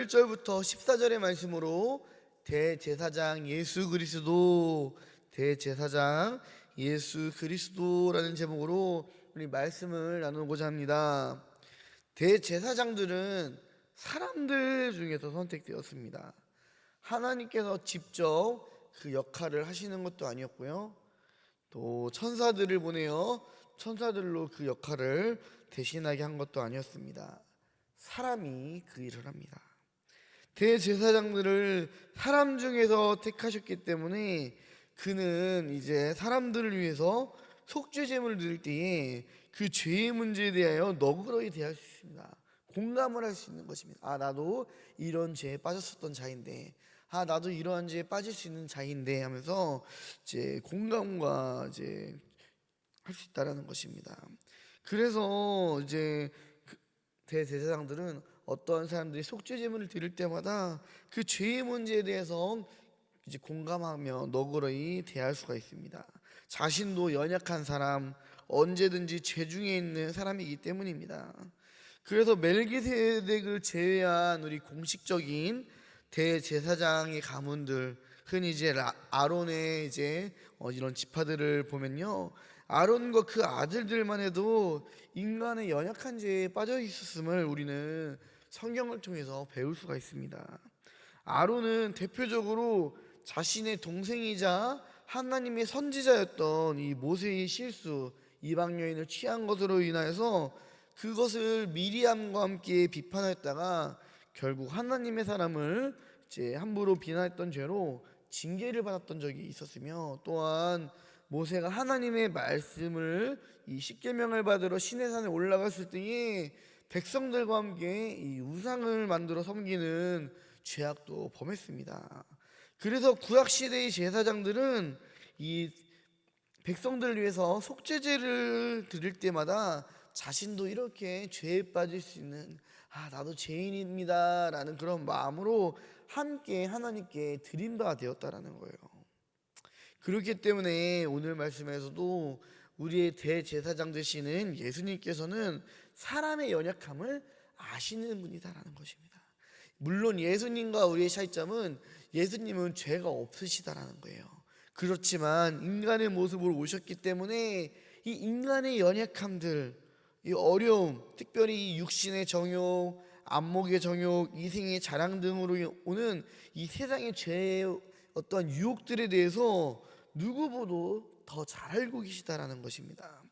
1절부터 14절의 말씀으로 대제사장 예수 그리스도라는 제목으로 우리 말씀을 나누고자 합니다. 대제사장들은 사람들 중에서 선택되었습니다. 하나님께서 직접 그 역할을 하시는 것도 아니었고요, 또 천사들을 보내어 천사들로 그 역할을 대신하게 한 것도 아니었습니다. 사람이 그 일을 합니다. 대제사장들을 사람 중에서 택하셨기 때문에 그는 이제 사람들을 위해서 속죄제물을 드릴 때에 그 죄의 문제에 대하여 너그러이 대할 수 있습니다. 공감을 할 수 있는 것입니다. 나도 이런 죄에 빠졌었던 자인데, 나도 이러한 죄에 빠질 수 있는 자인데 하면서 이제 공감과 이제 할 수 있다라는 것입니다. 그래서 이제 대제사장들은 어떤 사람들이 속죄제물을 드릴 때마다 그 죄의 문제에 대해서 이제 공감하며 너그러이 대할 수가 있습니다. 자신도 연약한 사람, 언제든지 죄 중에 있는 사람이기 때문입니다. 그래서 멜기세덱을 제외한 우리 공식적인 대제사장의 가문들, 흔히 이제 아론의 이제 이런 지파들을 보면요, 아론과 그 아들들만 해도 인간의 연약한 죄에 빠져 있었음을 우리는 성경을 통해서 배울 수가 있습니다. 아론은 대표적으로 자신의 동생이자 하나님의 선지자였던 이 모세의 실수, 이방 여인을 취한 것으로 인하여서 그것을 미리암과 함께 비판하였다가 결국 하나님의 사람을 이제 함부로 비난했던 죄로 징계를 받았던 적이 있었으며, 또한 모세가 하나님의 말씀을 이 십계명을 받으러 시내산에 올라갔을 때에 백성들과 함께 이 우상을 만들어 섬기는 죄악도 범했습니다. 그래서 구약시대의 제사장들은 이 백성들을 위해서 속죄제를 드릴 때마다 자신도 이렇게 죄에 빠질 수 있는, 나도 죄인입니다 라는 그런 마음으로 함께 하나님께 드림바가 되었다라는 거예요. 그렇기 때문에 오늘 말씀에서도 우리의 대제사장 되시는 예수님께서는 사람의 연약함을 아시는 분이다라는 것입니다. 물론 예수님과 우리의 차이점은 예수님은 죄가 없으시다라는 거예요. 그렇지만 인간의 모습으로 오셨기 때문에 이 인간의 연약함들, 이 어려움, 특별히 이 육신의 정욕, 안목의 정욕, 이생의 자랑 등으로 오는 이 세상의 죄의 어떠한 유혹들에 대해서 누구보다 더 잘 알고 계시다라는 것입니다.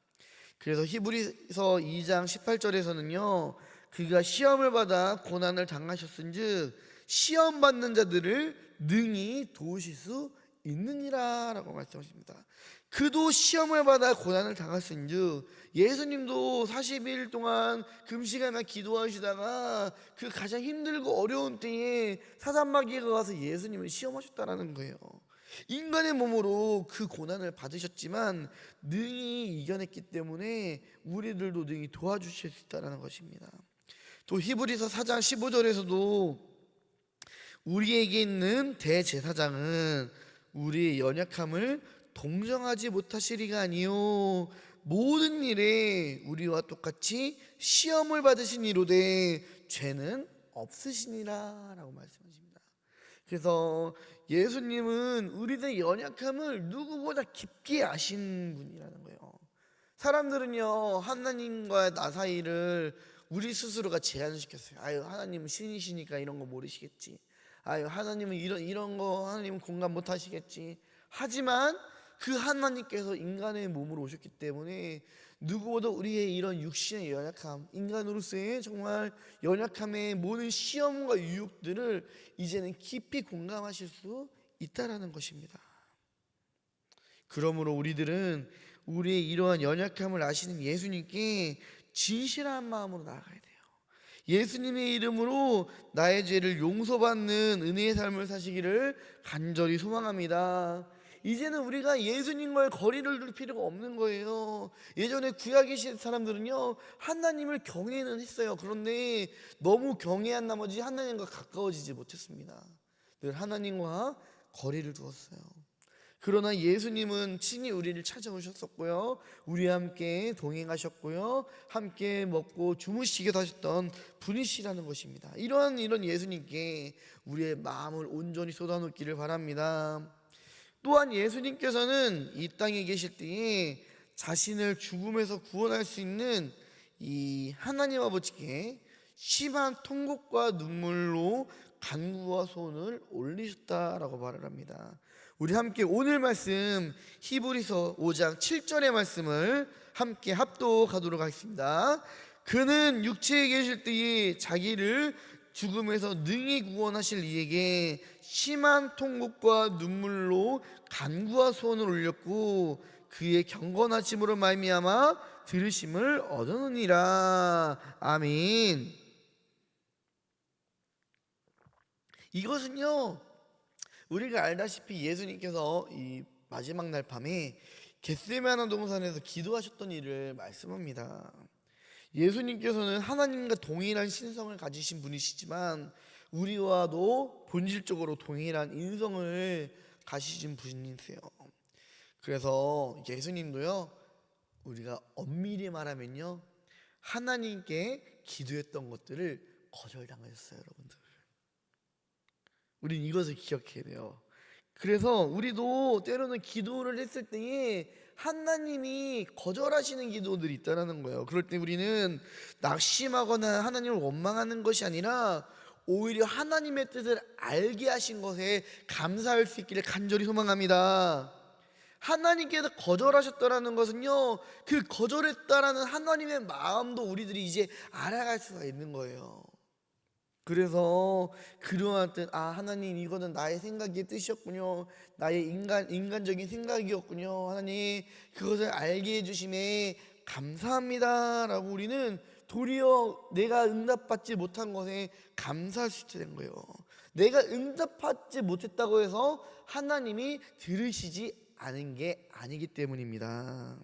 그래서 히브리서 2장 18절에서는요, 그가 시험을 받아 고난을 당하셨은즉 시험 받는 자들을 능히 도우실 수 있느니라 라고 말씀하십니다. 그도 시험을 받아 고난을 당했은즉, 예수님도 40일 동안 금식하며 기도하시다가 그 가장 힘들고 어려운 때에 사단마귀가 와서 예수님을 시험하셨다라는 거예요. 인간의 몸으로 그 고난을 받으셨지만 능히 이겨냈기 때문에 우리들도 능히 도와주실 수 있다는 것입니다. 또 히브리서 4장 15절에서도 우리에게 있는 대제사장은 우리의 연약함을 동정하지 못하시리가 아니요 모든 일에 우리와 똑같이 시험을 받으신 이로되 죄는 없으시니라 라고 말씀하십니다. 그래서 예수님은 우리들의 연약함을 누구보다 깊게 아신 분이라는 거예요. 사람들은요, 하나님과 나 사이를 우리 스스로가 제한시켰어요. 하나님은 신이시니까 이런 거 모르시겠지. 하나님은 이런 거 하나님은 공감 못 하시겠지. 하지만 그 하나님께서 인간의 몸으로 오셨기 때문에 누구보다 우리의 이런 육신의 연약함, 인간으로서의 정말 연약함의 모든 시험과 유혹들을 이제는 깊이 공감하실 수 있다라는 것입니다. 그러므로 우리들은 우리의 이러한 연약함을 아시는 예수님께 진실한 마음으로 나아가야 돼요. 예수님의 이름으로 나의 죄를 용서받는 은혜의 삶을 사시기를 간절히 소망합니다. 이제는 우리가 예수님과의 거리를 둘 필요가 없는 거예요. 예전에 구약의 사람들은요, 하나님을 경외는 했어요. 그런데 너무 경외한 나머지 하나님과 가까워지지 못했습니다. 늘 하나님과 거리를 두었어요. 그러나 예수님은 친히 우리를 찾아오셨었고요, 우리와 함께 동행하셨고요, 함께 먹고 주무시기도 하셨던 분이시라는 것입니다. 이런 예수님께 우리의 마음을 온전히 쏟아놓기를 바랍니다. 또한 예수님께서는 이 땅에 계실 때에 자신을 죽음에서 구원할 수 있는 이 하나님 아버지께 심한 통곡과 눈물로 간구와 소원을 올리셨다라고 말을 합니다. 우리 함께 오늘 말씀 히브리서 5장 7절의 말씀을 함께 합독하도록 하겠습니다. 그는 육체에 계실 때에 자기를 죽음에서 능히 구원하실 이에게 심한 통곡과 눈물로 간구와 소원을 올렸고 그의 경건하심으로 말미암아 들으심을 얻었느니라. 아멘. 이것은요, 우리가 알다시피 예수님께서 이 마지막 날 밤에 겟세마네 동산에서 기도하셨던 일을 말씀합니다. 예수님께서는 하나님과 동일한 신성을 가지신 분이시지만 우리와도 본질적으로 동일한 인성을 가지신 분이세요. 그래서 예수님도요, 우리가 엄밀히 말하면요, 하나님께 기도했던 것들을 거절당하셨어요, 여러분들. 우린 이것을 기억해야 돼요. 그래서 우리도 때로는 기도를 했을 때에 하나님이 거절하시는 기도들이 있다는 거예요. 그럴 때 우리는 낙심하거나 하나님을 원망하는 것이 아니라 오히려 하나님의 뜻을 알게 하신 것에 감사할 수 있기를 간절히 소망합니다. 하나님께서 거절하셨다라는 것은요, 그 거절했다라는 하나님의 마음도 우리들이 이제 알아갈 수가 있는 거예요. 그래서 그러한 뜻, 하나님, 이거는 나의 생각의 뜻이었군요, 나의 인간적인 생각이었군요, 하나님 그것을 알게 해주심에 감사합니다 라고 우리는 도리어 내가 응답받지 못한 것에 감사할 수 있게 된 거예요. 내가 응답받지 못했다고 해서 하나님이 들으시지 않은 게 아니기 때문입니다.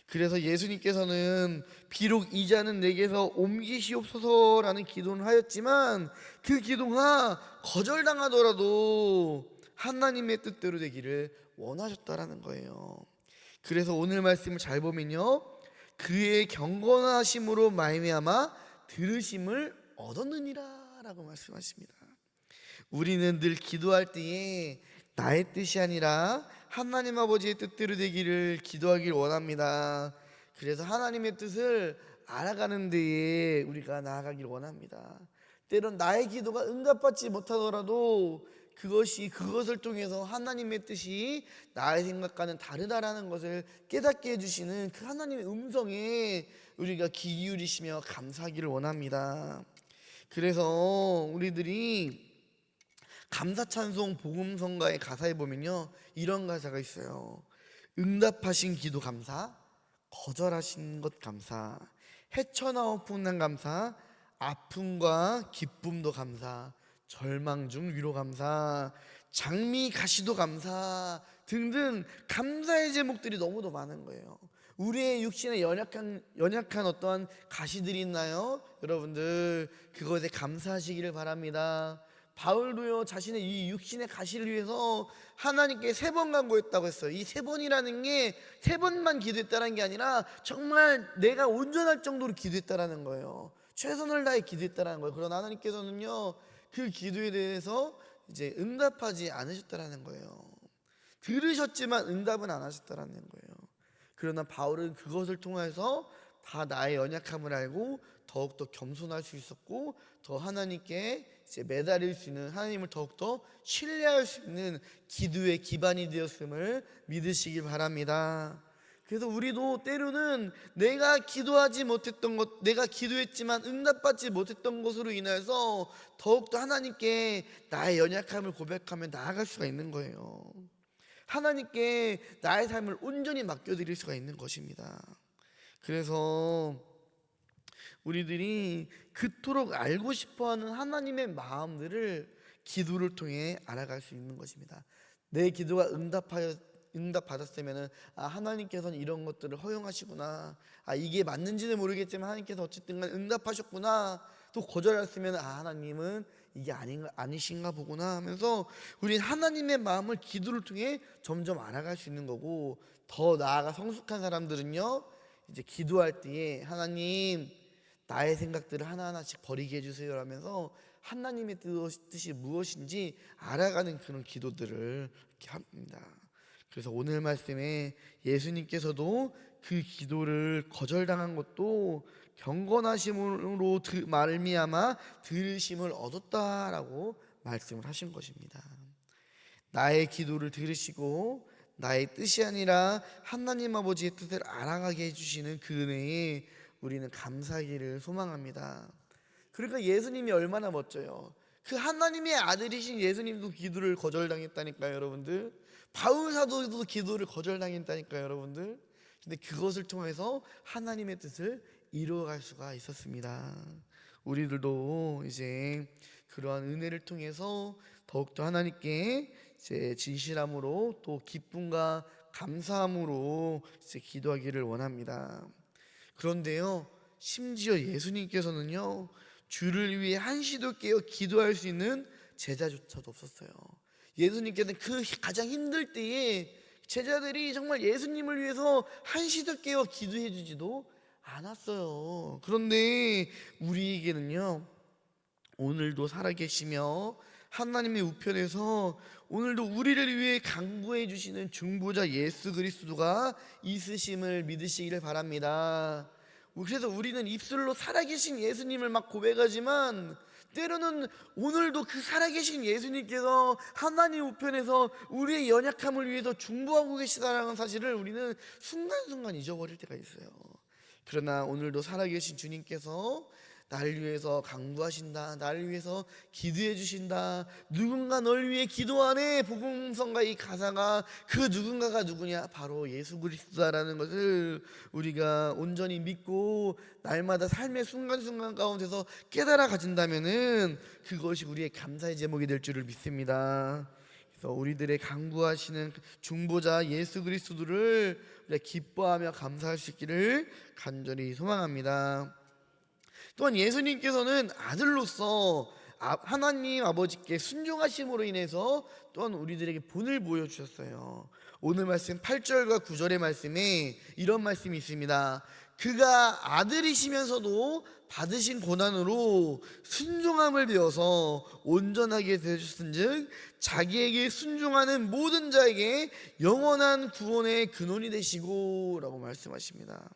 그래서 예수님께서는 비록 이 잔은 내게서 옮기시옵소서라는 기도를 하였지만 그 기도가 거절당하더라도 하나님의 뜻대로 되기를 원하셨다라는 거예요. 그래서 오늘 말씀을 잘 보면요, 그의 경건하심으로 말미암아 들으심을 얻었느니라 라고 말씀하십니다. 우리는 늘 기도할 때에 나의 뜻이 아니라 하나님 아버지의 뜻대로 되기를 기도하길 원합니다. 그래서 하나님의 뜻을 알아가는 데에 우리가 나아가길 원합니다. 때론 나의 기도가 응답받지 못하더라도 그것을 통해서 하나님의 뜻이 나의 생각과는 다르다라는 것을 깨닫게 해주시는 그 하나님의 음성에 우리가 귀 기울이시며 감사하기를 원합니다. 그래서 우리들이 감사찬송 복음성가의 가사에 보면요, 이런 가사가 있어요. 응답하신 기도 감사, 거절하신 것 감사, 헤쳐나온 풍랑 감사, 아픔과 기쁨도 감사, 절망 중 위로 감사, 장미 가시도 감사 등등 감사의 제목들이 너무도 많은 거예요. 우리의 육신에 연약한 어떠한 가시들이 있나요? 여러분들 그것에 감사하시기를 바랍니다. 바울도요, 자신의 이 육신의 가시를 위해서 하나님께 3번 간구했다고 했어요. 이 3번이라는 게 3번만 기도했다는 게 아니라 정말 내가 온전할 정도로 기도했다라는 거예요. 최선을 다해 기도했다라는 거예요. 그러나 하나님께서는요, 그 기도에 대해서 이제 응답하지 않으셨다라는 거예요. 들으셨지만 응답은 안 하셨다라는 거예요. 그러나 바울은 그것을 통해서 다 나의 연약함을 알고 더욱더 겸손할 수 있었고, 더 하나님께 이제 매달릴 수 있는, 하나님을 더욱더 신뢰할 수 있는 기도의 기반이 되었음을 믿으시길 바랍니다. 그래서 우리도 때로는 내가 기도하지 못했던 것, 내가 기도했지만 응답받지 못했던 것으로 인해서 더욱더 하나님께 나의 연약함을 고백하며 나아갈 수가 있는 거예요. 하나님께 나의 삶을 온전히 맡겨드릴 수가 있는 것입니다. 그래서 우리들이 그토록 알고 싶어하는 하나님의 마음들을 기도를 통해 알아갈 수 있는 것입니다. 내 기도가 응답받았으면 하나님께서는 이런 것들을 허용하시구나, 이게 맞는지는 모르겠지만 하나님께서 어쨌든 간 응답하셨구나. 또 거절했으면 하나님은 이게 아니신가 보구나 하면서 우린 하나님의 마음을 기도를 통해 점점 알아갈 수 있는 거고, 더 나아가 성숙한 사람들은요, 이제 기도할 때에 하나님 나의 생각들을 하나하나씩 버리게 해주세요 라면서 하나님의 뜻이 무엇인지 알아가는 그런 기도들을 이렇게 합니다. 그래서 오늘 말씀에 예수님께서도 그 기도를 거절당한 것도 경건하심으로 말미암아 들으심을 얻었다라고 말씀을 하신 것입니다. 나의 기도를 들으시고 나의 뜻이 아니라 하나님 아버지의 뜻을 알아가게 해주시는 그 은혜에 우리는 감사하기를 소망합니다. 그러니까 예수님이 얼마나 멋져요. 그 하나님의 아들이신 예수님도 기도를 거절당했다니까요, 여러분들. 바울 사도도 기도를 거절당했다니까요, 여러분들. 근데 그것을 통해서 하나님의 뜻을 이루어갈 수가 있었습니다. 우리들도 이제 그러한 은혜를 통해서 더욱더 하나님께 이제 진실함으로 또 기쁨과 감사함으로 이제 기도하기를 원합니다. 그런데요, 심지어 예수님께서는요, 주를 위해 한시도 깨어 기도할 수 있는 제자조차도 없었어요. 예수님께서는 그 가장 힘들 때에 제자들이 정말 예수님을 위해서 한시도 깨어 기도해 주지도 않았어요. 그런데 우리에게는요, 오늘도 살아계시며 하나님의 우편에서 오늘도 우리를 위해 간구해 주시는 중보자 예수 그리스도가 있으심을 믿으시기를 바랍니다. 그래서 우리는 입술로 살아계신 예수님을 막 고백하지만 때로는 오늘도 그 살아계신 예수님께서 하나님 우편에서 우리의 연약함을 위해서 중보하고 계시다는 사실을 우리는 순간순간 잊어버릴 때가 있어요. 그러나 오늘도 살아계신 주님께서 나를 위해서 간구하신다, 나를 위해서 기도해 주신다, 누군가 널 위해 기도하네. 복음성가 이 가사가 그 누군가가 누구냐? 바로 예수 그리스도다라는 것을 우리가 온전히 믿고 날마다 삶의 순간순간 가운데서 깨달아 가진다면은 그것이 우리의 감사의 제목이 될 줄을 믿습니다. 그래서 우리들의 간구하시는 중보자 예수 그리스도를 기뻐하며 감사할 수 있기를 간절히 소망합니다. 또한 예수님께서는 아들로서 하나님 아버지께 순종하심으로 인해서 또한 우리들에게 본을 보여주셨어요. 오늘 말씀 8절과 9절의 말씀에 이런 말씀이 있습니다. 그가 아들이시면서도 받으신 고난으로 순종함을 배워서 온전하게 되셨은즉 자기에게 순종하는 모든 자에게 영원한 구원의 근원이 되시고 라고 말씀하십니다.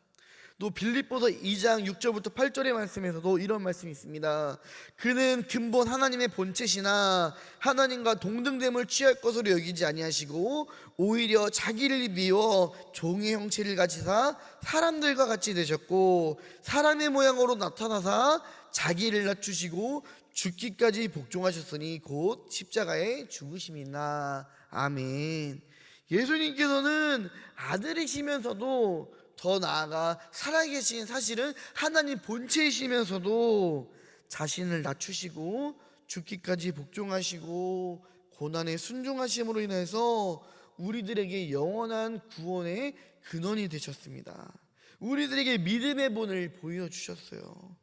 또 빌립보서 2장 6절부터 8절의 말씀에서도 이런 말씀이 있습니다. 그는 근본 하나님의 본체시나 하나님과 동등됨을 취할 것으로 여기지 아니하시고 오히려 자기를 비워 종의 형체를 가지사 사람들과 같이 되셨고 사람의 모양으로 나타나사 자기를 낮추시고 죽기까지 복종하셨으니 곧 십자가에 죽으심이나. 아멘. 예수님께서는 아들이시면서도 더 나아가 살아계신 사실은 하나님 본체이시면서도 자신을 낮추시고 죽기까지 복종하시고 고난에 순종하심으로 인해서 우리들에게 영원한 구원의 근원이 되셨습니다. 우리들에게 믿음의 본을 보여주셨어요.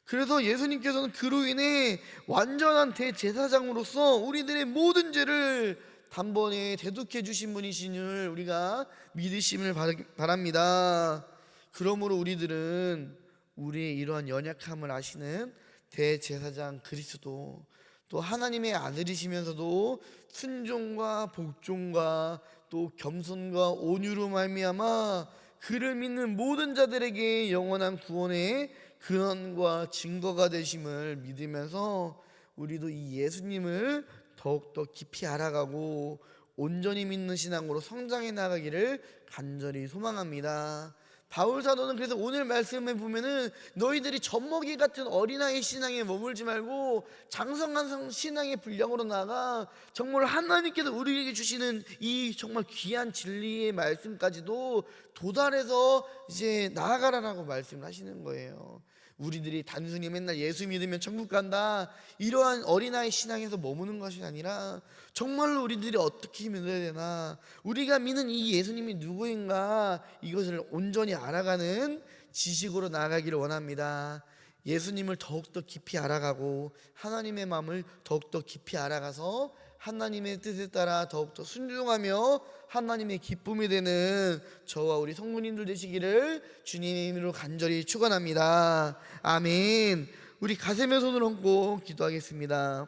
그래서 예수님께서는 그로 인해 완전한 대제사장으로서 우리들의 모든 죄를 단번에 대독해 주신 분이신 줄 우리가 믿으심을 바랍니다. 그러므로 우리들은 우리의 이러한 연약함을 아시는 대제사장 그리스도, 또 하나님의 아들이시면서도 순종과 복종과 또 겸손과 온유로 말미암아 그를 믿는 모든 자들에게 영원한 구원의 근원과 증거가 되심을 믿으면서 우리도 이 예수님을 더욱더 깊이 알아가고 온전히 믿는 신앙으로 성장해 나가기를 간절히 소망합니다. 바울 사도는 그래서 오늘 말씀에 보면은 너희들이 젖먹이 같은 어린아이 신앙에 머물지 말고 장성한 신앙의 분량으로 나아가 정말 하나님께서 우리에게 주시는 이 정말 귀한 진리의 말씀까지도 도달해서 이제 나아가라라고 말씀을 하시는 거예요. 우리들이 단순히 맨날 예수 믿으면 천국 간다 이러한 어린아이 신앙에서 머무는 것이 아니라 정말로 우리들이 어떻게 믿어야 되나, 우리가 믿는 이 예수님이 누구인가 이것을 온전히 알아가는 지식으로 나아가기를 원합니다. 예수님을 더욱더 깊이 알아가고 하나님의 마음을 더욱더 깊이 알아가서 하나님의 뜻에 따라 더욱더 순종하며 하나님의 기쁨이 되는 저와 우리 성도님들 되시기를 주님의 이름으로 간절히 축원합니다. 아멘. 우리 가슴에 손을 얹고 기도하겠습니다.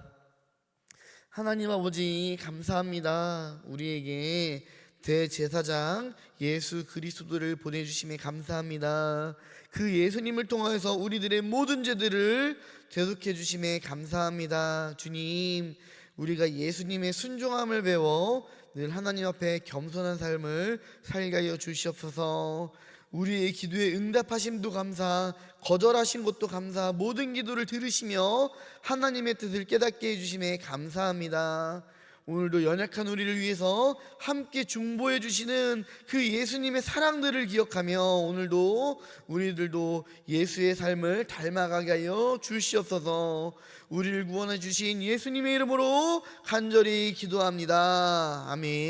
하나님 아버지 감사합니다. 우리에게 대제사장 예수 그리스도를 보내주심에 감사합니다. 그 예수님을 통하여서 우리들의 모든 죄들을 대속해 주심에 감사합니다. 주님, 우리가 예수님의 순종함을 배워 늘 하나님 앞에 겸손한 삶을 살게 하여 주시옵소서. 우리의 기도에 응답하심도 감사, 거절하신 것도 감사, 모든 기도를 들으시며 하나님의 뜻을 깨닫게 해주심에 감사합니다. 오늘도 연약한 우리를 위해서 함께 중보해 주시는 그 예수님의 사랑들을 기억하며 오늘도 우리들도 예수의 삶을 닮아가게 하여 주시옵소서. 우리를 구원해 주신 예수님의 이름으로 간절히 기도합니다. 아멘.